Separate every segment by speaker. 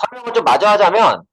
Speaker 1: 설명을 좀 마저 하자면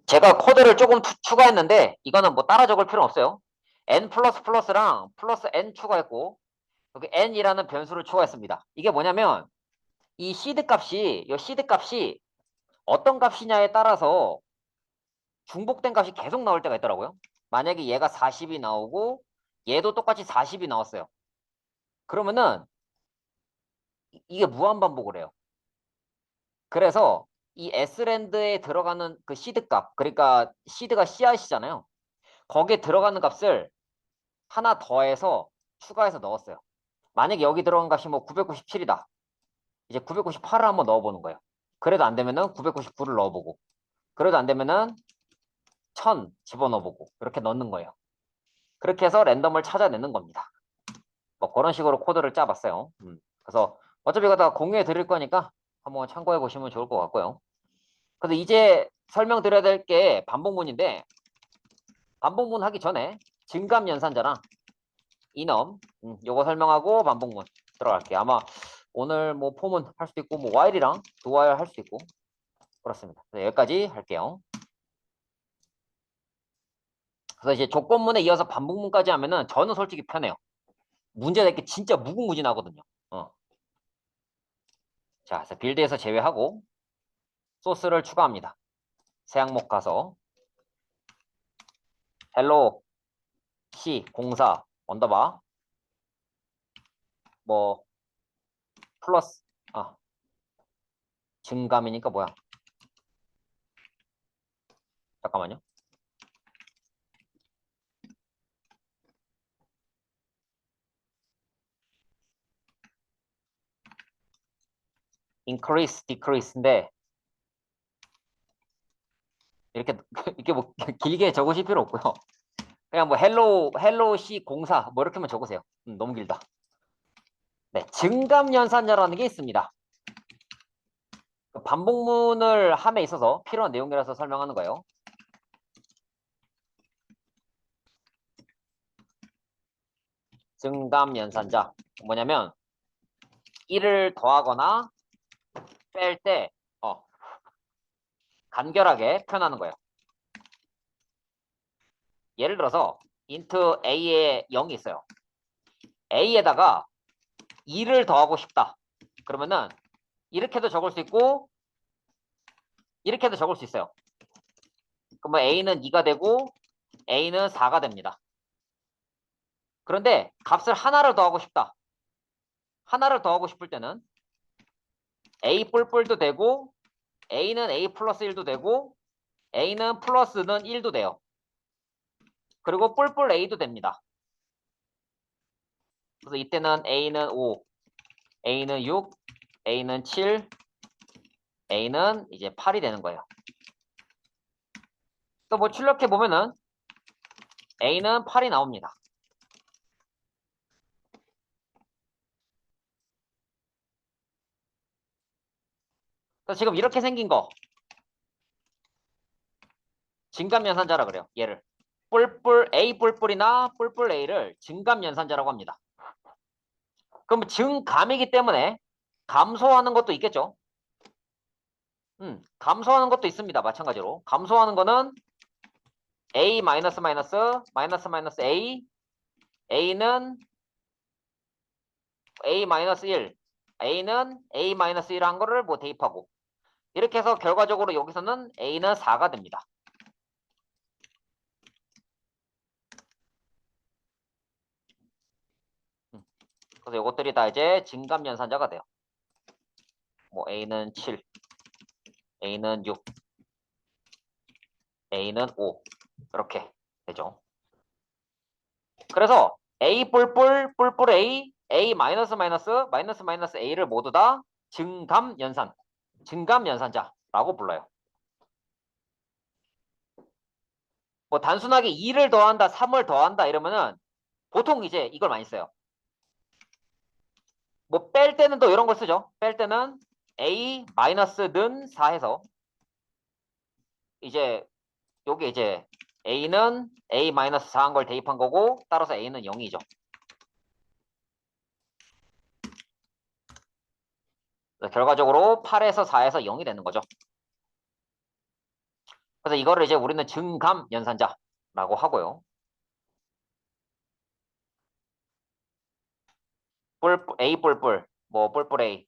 Speaker 1: 제가 코드를 조금 추가했는데 이거는 뭐 따라 적을 필요는 없어요. n 플러스 플러스랑 플러스 n 추가했고 여기 n이라는 변수를 추가했습니다. 이게 뭐냐면 이 시드 값이 어떤 값이냐에 따라서 중복된 값이 계속 나올 때가 있더라고요. 만약에 얘가 40이 나오고 얘도 똑같이 40이 나왔어요. 그러면은 이게 무한반복을 해요. 그래서 이 S랜드에 들어가는 그 시드 값, 그러니까 시드가 씨앗이잖아요. 거기에 들어가는 값을 하나 더해서 추가해서 넣었어요. 만약에 여기 들어간 값이 뭐 997이다. 이제 998을 한번 넣어보는 거예요. 그래도 안 되면은 999를 넣어보고, 그래도 안 되면은 1000 집어넣어보고, 이렇게 넣는 거예요. 그렇게 해서 랜덤을 찾아내는 겁니다. 뭐 그런 식으로 코드를 짜봤어요. 그래서 어차피 이거 다 공유해 드릴 거니까 한번 참고해 보시면 좋을 것 같고요. 그래서 이제 설명드려야 될 게 반복문인데, 반복문 하기 전에 증감 연산자랑 이넘 요거 설명하고 반복문 들어갈게요. 아마 오늘 뭐 폼은 할 수도 있고 뭐 while이랑 do while 할 수도 있고 그렇습니다. 여기까지 할게요. 그래서 이제 조건문에 이어서 반복문까지 하면은 저는 솔직히 편해요. 문제 낼 게 진짜 무궁무진하거든요. 자, 그래서 빌드에서 제외하고 소스를 추가합니다. 새 항목 가서 hello C 공사 언더바 뭐 플러스 증감이니까 뭐야? 잠깐만요. increase, decrease인데 이렇게 이렇게 뭐 길게 적으실 필요 없고요. 그냥 뭐 헬로 C 공사 뭐 이렇게만 적으세요. 너무 길다. 네, 증감 연산자라는 게 있습니다. 반복문을 함에 있어서 필요한 내용이라서 설명하는 거예요. 증감 연산자 뭐냐면 1을 더하거나 뺄 때 간결하게 표현하는 거예요. 예를 들어서 int a에 0이 있어요. a에다가 2를 더하고 싶다. 그러면은 이렇게도 적을 수 있고 이렇게도 적을 수 있어요. 그러면 a는 2가 되고 a는 4가 됩니다. 그런데 값을 하나를 더하고 싶다. 하나를 더하고 싶을 때는 a 뿔뿔도 되고 a는 a 플러스 1도 되고 a는 플러스는 1도 돼요. 그리고 뿔뿔 a도 됩니다. 그래서 이때는 a는 5, a는 6, a는 7, a는 이제 8이 되는 거예요. 또 뭐 출력해 보면은 a는 8이 나옵니다. 그래서 지금 이렇게 생긴 거 증감연산자라 그래요. 얘를 뿔뿔 a 뿔뿔이나 뿔뿔 a를 증감연산자라고 합니다. 그럼 증감이기 때문에 감소하는 것도 있겠죠. 감소하는 것도 있습니다. 마찬가지로 감소하는 거는 a 마이너스 마이너스 마이너스 마이너스 a a는 a 마이너스 1 a는 a 마이너스 1 한 거를 뭐 대입하고 이렇게 해서 결과적으로 여기서는 a는 4가 됩니다. 그래서 이것들이 다 이제 증감연산자가 돼요. 뭐 a는 7 a는 6 a는 5 이렇게 되죠. 그래서 a 뿔뿔 뿔뿔 a 마이너스 마이너스 마이너스 마이너스 a를 모두 다 증감연산자라고 불러요. 뭐 단순하게 2를 더한다 3을 더한다 이러면은 보통 이제 이걸 많이 써요. 뭐 뺄 때는 또 이런 걸 쓰죠. 뺄 때는 a 마이너스는 4 해서 이제 요게 이제 a는 a 마이너스 4 한 걸 대입한 거고 따라서 a는 0이죠. 결과적으로 8에서 4에서 0이 되는 거죠. 그래서 이거를 이제 우리는 증감 연산자라고 하고요. A 뿔뿔, 뭐 뿔뿔 A,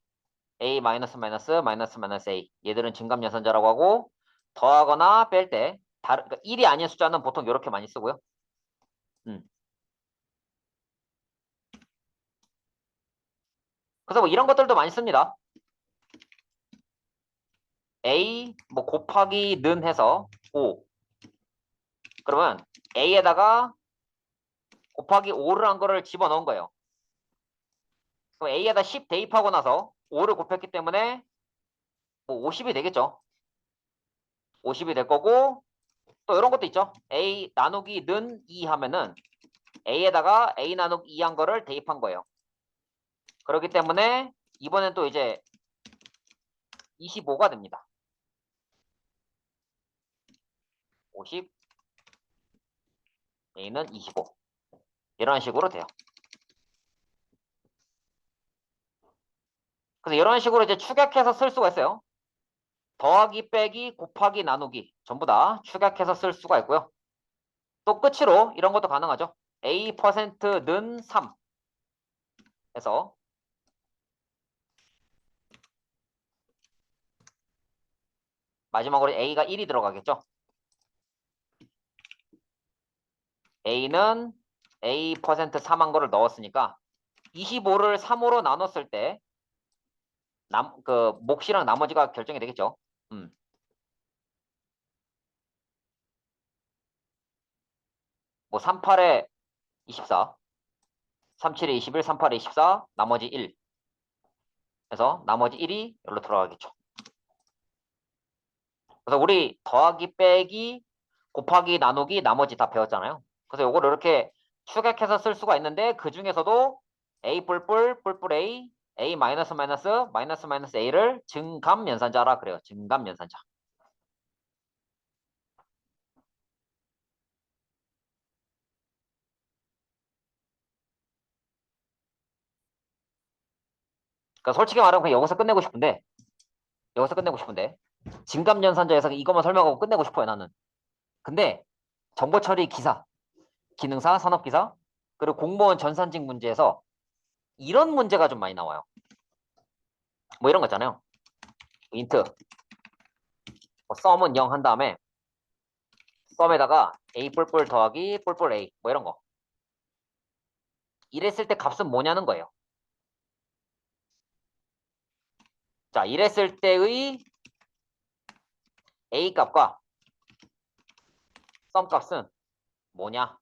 Speaker 1: A 마이너스 마이너스 마이너스 마이너스 A. 얘들은 증감 연산자라고 하고 더하거나 뺄 때 다른 그러니까 1이 아닌 숫자는 보통 이렇게 많이 쓰고요. 음. 그래서 뭐 이런 것들도 많이 씁니다. A 뭐 곱하기 는 해서 5. 그러면 A에다가 곱하기 5를 한 거를 집어넣은 거예요. 그럼 A에다 10 대입하고 나서 5를 곱했기 때문에 뭐 50이 되겠죠. 50이 될 거고 또 이런 것도 있죠. A 나누기 는 2 하면은 A에다가 A 나누기 2 한 거를 대입한 거예요. 그렇기 때문에 이번엔 또 이제 25가 됩니다. 50, A는 25. 이런 식으로 돼요. 그래서 이런 식으로 이제 축약해서 쓸 수가 있어요. 더하기, 빼기, 곱하기, 나누기 전부 다 축약해서 쓸 수가 있고요. 또 끝으로 이런 것도 가능하죠. A%는 3 해서 마지막으로 A가 1이 들어가겠죠. A는 A%3한 거를 넣었으니까 25를 3으로 나눴을 때 그 몫이랑 나머지가 결정이 되겠죠. 뭐 38에 24, 37에 21, 38에 24, 나머지 1. 그래서 나머지 1이 여기로 들어가겠죠. 그래서 우리 더하기, 빼기, 곱하기, 나누기, 나머지 다 배웠잖아요. 그래서 이걸 이렇게 축약해서 쓸 수가 있는데 그 중에서도 A 뿔뿔, 뿔뿔 A, A 마이너스 마이너스, 마이너스 마이너스 A를 증감 연산자라 그래요. 증감 연산자. 그러니까 솔직히 말하면 그냥 여기서 끝내고 싶은데 증감 연산자에서 이것만 설명하고 끝내고 싶어요, 나는. 근데 정보 처리 기사, 기능사, 산업기사, 그리고 공무원 전산직 문제에서 이런 문제가 좀 많이 나와요. 뭐 이런 거 있잖아요. 인트, 뭐 썸은 0 한 다음에 썸에다가 A 뿔뿔 더하기 뿔뿔 A 뭐 이런 거. 이랬을 때 값은 뭐냐는 거예요. 자, 이랬을 때의 A 값과 썸 값은 뭐냐?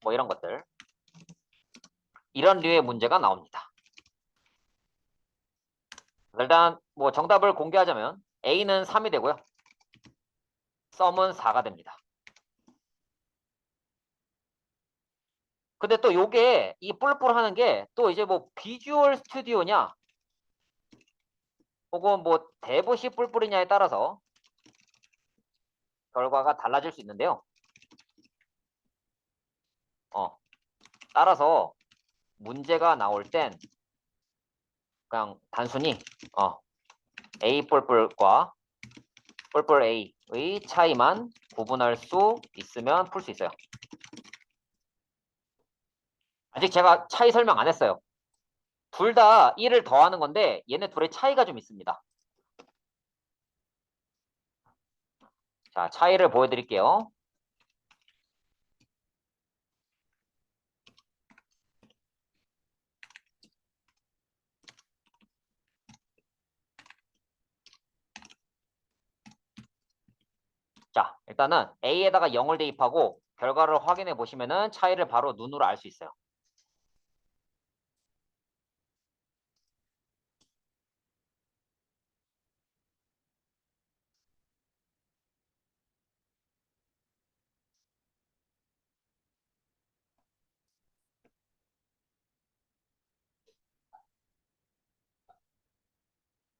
Speaker 1: 뭐 이런 것들. 이런 류의 문제가 나옵니다. 일단 뭐 정답을 공개하자면 A는 3이 되고요. 썸은 4가 됩니다. 근데 또 요게 이 뿔뿔 하는 게 또 이제 뭐 비주얼 스튜디오냐 혹은 뭐 데브시 뿔뿔이냐에 따라서 결과가 달라질 수 있는데요. 따라서 문제가 나올 땐 그냥 단순히 A 뿔뿔과 뿔뿔 A의 차이만 구분할 수 있으면 풀 수 있어요. 아직 제가 차이 설명 안 했어요. 둘 다 1을 더하는 건데 얘네 둘의 차이가 좀 있습니다. 자, 차이를 보여드릴게요. 자, 일단은 A에다가 0을 대입하고 결과를 확인해 보시면은 차이를 바로 눈으로 알 수 있어요.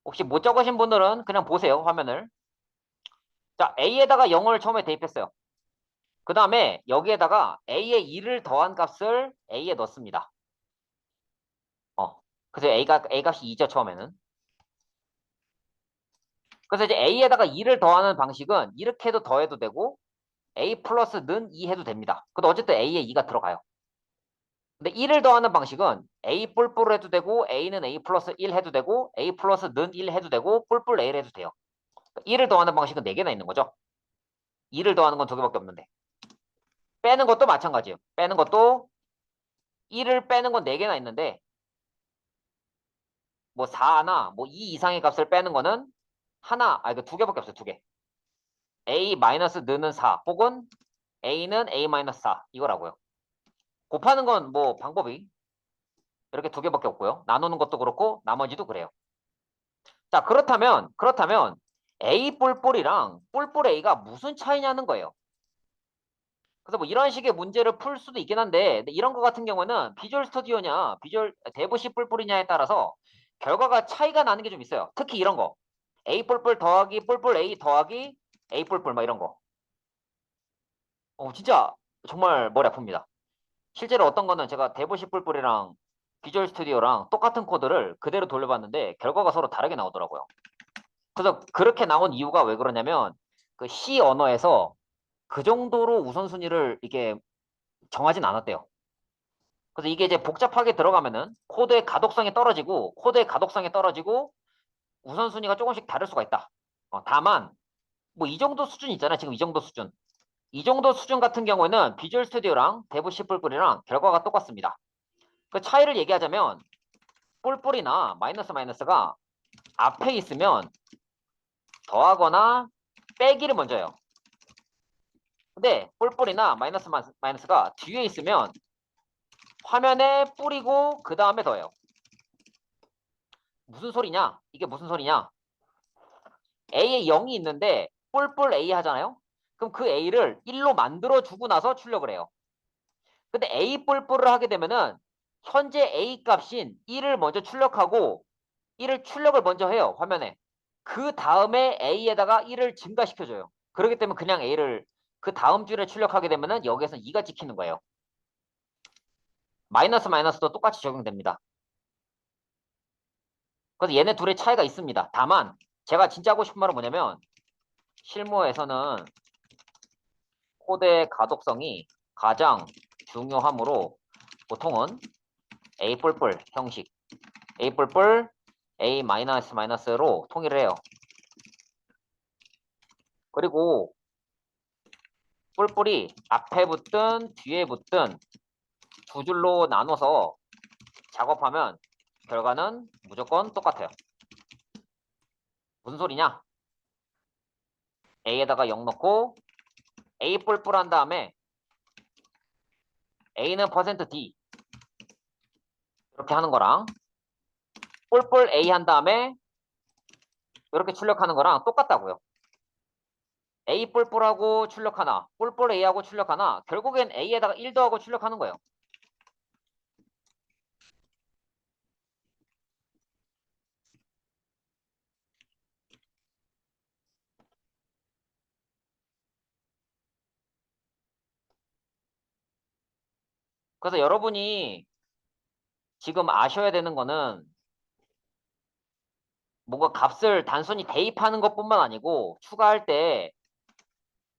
Speaker 1: 혹시 못 적으신 분들은 그냥 보세요, 화면을. 자, A에다가 0을 처음에 대입했어요. 그 다음에 여기에다가 A의 2를 더한 값을 A에 넣습니다. 그래서 A 값이 2죠, 처음에는. 그래서 이제 A에다가 2를 더하는 방식은 이렇게 해도 더해도 되고 A 플러스는 2 해도 됩니다. 근데 어쨌든 A에 2가 들어가요. 근데 1을 더하는 방식은 A 뿔뿔 해도 되고 A는 A 플러스 1 해도 되고 A 플러스는 1 해도 되고 뿔뿔 A를 해도 돼요. 1을 더하는 방식은 4개나 있는 거죠. 2를 더하는 건 2개밖에 없는데. 빼는 것도 마찬가지예요. 빼는 것도 1을 빼는 건 4개나 있는데 뭐 4나 뭐 2 이상의 값을 빼는 거는 이거 2개밖에 없어요. 2개. A 마이너스 는은 4 혹은 A는 A 마이너스 4 이거라고요. 곱하는 건 뭐 방법이 이렇게 2개밖에 없고요. 나누는 것도 그렇고 나머지도 그래요. 자, 그렇다면 A 뿔뿔이랑 뿔뿔 A가 무슨 차이냐는 거예요. 그래서 뭐 이런 식의 문제를 풀 수도 있긴 한데 이런 거 같은 경우는 비주얼 스튜디오냐 비주얼 대부 C 뿔뿔이냐에 따라서 결과가 차이가 나는 게 좀 있어요. 특히 이런 거 A 뿔뿔 더하기 뿔뿔 A 더하기 A 뿔뿔 막 이런 거. 진짜 정말 머리 아픕니다. 실제로 어떤 거는 제가 대부 C 뿔뿔이랑 비주얼 스튜디오랑 똑같은 코드를 그대로 돌려봤는데 결과가 서로 다르게 나오더라고요. 그래서 그렇게 나온 이유가 왜 그러냐면 그 C 언어에서 그 정도로 우선순위를 이게 정하진 않았대요. 그래서 이게 이제 복잡하게 들어가면은 코드의 가독성이 떨어지고 우선순위가 조금씩 다를 수가 있다. 다만 뭐 이 정도 수준 있잖아요. 지금 이 정도 수준. 이 정도 수준 같은 경우에는 비주얼 스튜디오랑 대부 C 뿔뿔이랑 결과가 똑같습니다. 그 차이를 얘기하자면 뿔뿔이나 마이너스 마이너스가 앞에 있으면 더하거나 빼기를 먼저 해요. 근데 뿔뿔이나 마이너스 마이너스가 뒤에 있으면 화면에 뿌리고 그 다음에 더해요. 무슨 소리냐? 이게 무슨 소리냐? A에 0이 있는데 뿔뿔 A 하잖아요? 그럼 그 A를 1로 만들어주고 나서 출력을 해요. 근데 A 뿔뿔을 하게 되면은 현재 A 값인 1을 먼저 출력하고 1을 출력을 먼저 해요. 화면에. 그 다음에 A에다가 1을 증가시켜줘요. 그렇기 때문에 그냥 A를 그 다음 줄에 출력하게 되면은 여기에서 2가 찍히는 거예요. 마이너스 마이너스도 똑같이 적용됩니다. 그래서 얘네 둘의 차이가 있습니다. 다만 제가 진짜 하고 싶은 말은 뭐냐면 실무에서는 코드의 가독성이 가장 중요하므로 보통은 A 뿔뿔 형식 A 뿔뿔 A 마이너스 마이너스로 통일을 해요. 그리고 뿔뿔이 앞에 붙든 뒤에 붙든 두 줄로 나눠서 작업하면 결과는 무조건 똑같아요. 무슨 소리냐? A에다가 0 넣고 A 뿔뿔 한 다음에 A는 %D 이렇게 하는 거랑 뿔뿔 A 한 다음에 이렇게 출력하는 거랑 똑같다고요. A 뿔뿔하고 출력 하나, 뿔뿔 A하고 출력 하나, 결국엔 A에다가 1 더하고 출력하는 거예요. 그래서 여러분이 지금 아셔야 되는 거는 뭔가 값을 단순히 대입하는 것뿐만 아니고 추가할 때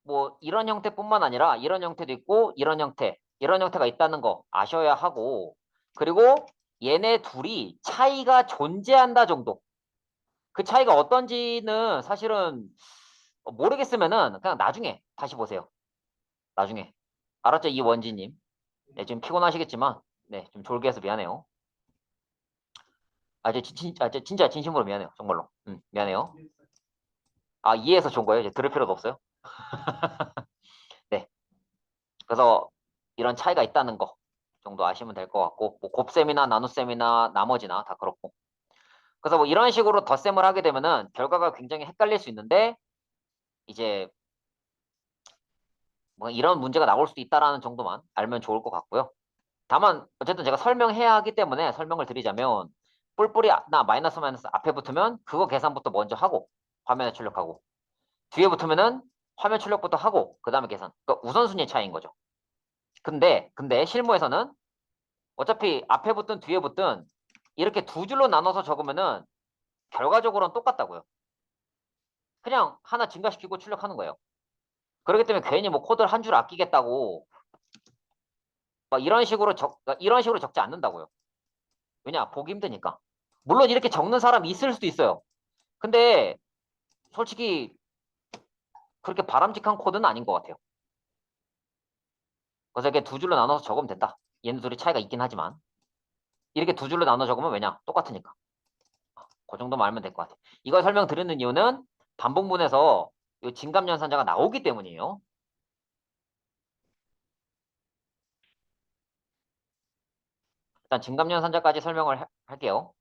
Speaker 1: 뭐 이런 형태뿐만 아니라 이런 형태도 있고 이런 형태가 있다는 거 아셔야 하고 그리고 얘네 둘이 차이가 존재한다 정도. 그 차이가 어떤지는 사실은 모르겠으면은 그냥 나중에 다시 보세요. 나중에. 알았죠? 이원지님. 네, 지금 피곤하시겠지만 네, 좀 졸게 해서 미안해요. 진짜 진심으로 미안해요. 정말로. 미안해요. 이해해서 좋은 거예요. 이제 들을 필요도 없어요. 네. 그래서 이런 차이가 있다는 거 정도 아시면 될 것 같고, 뭐 곱셈이나 나눗셈이나 나머지나 다 그렇고. 그래서 뭐 이런 식으로 덧셈을 하게 되면은 결과가 굉장히 헷갈릴 수 있는데, 이제 뭐 이런 문제가 나올 수도 있다라는 정도만 알면 좋을 것 같고요. 다만, 어쨌든 제가 설명해야 하기 때문에 설명을 드리자면, 뿔뿔이 나 마이너스 마이너스 앞에 붙으면 그거 계산부터 먼저 하고, 화면에 출력하고, 뒤에 붙으면은 화면 출력부터 하고, 그 다음에 계산. 그러니까 우선순위의 차이인 거죠. 근데 실무에서는 어차피 앞에 붙든 뒤에 붙든 이렇게 두 줄로 나눠서 적으면은 결과적으로는 똑같다고요. 그냥 하나 증가시키고 출력하는 거예요. 그렇기 때문에 괜히 뭐 코드를 한 줄 아끼겠다고 막 이런 식으로 적지 않는다고요. 왜냐? 보기 힘드니까. 물론 이렇게 적는 사람이 있을 수도 있어요. 근데 솔직히 그렇게 바람직한 코드는 아닌 것 같아요. 그래서 이렇게 두 줄로 나눠서 적으면 된다. 얘네 둘이 차이가 있긴 하지만 이렇게 두 줄로 나눠 적으면 왜냐? 똑같으니까. 그 정도만 알면 될 것 같아요. 이걸 설명드리는 이유는 반복문에서 이 진감연산자가 나오기 때문이에요. 일단 진감연산자까지 설명을 할게요.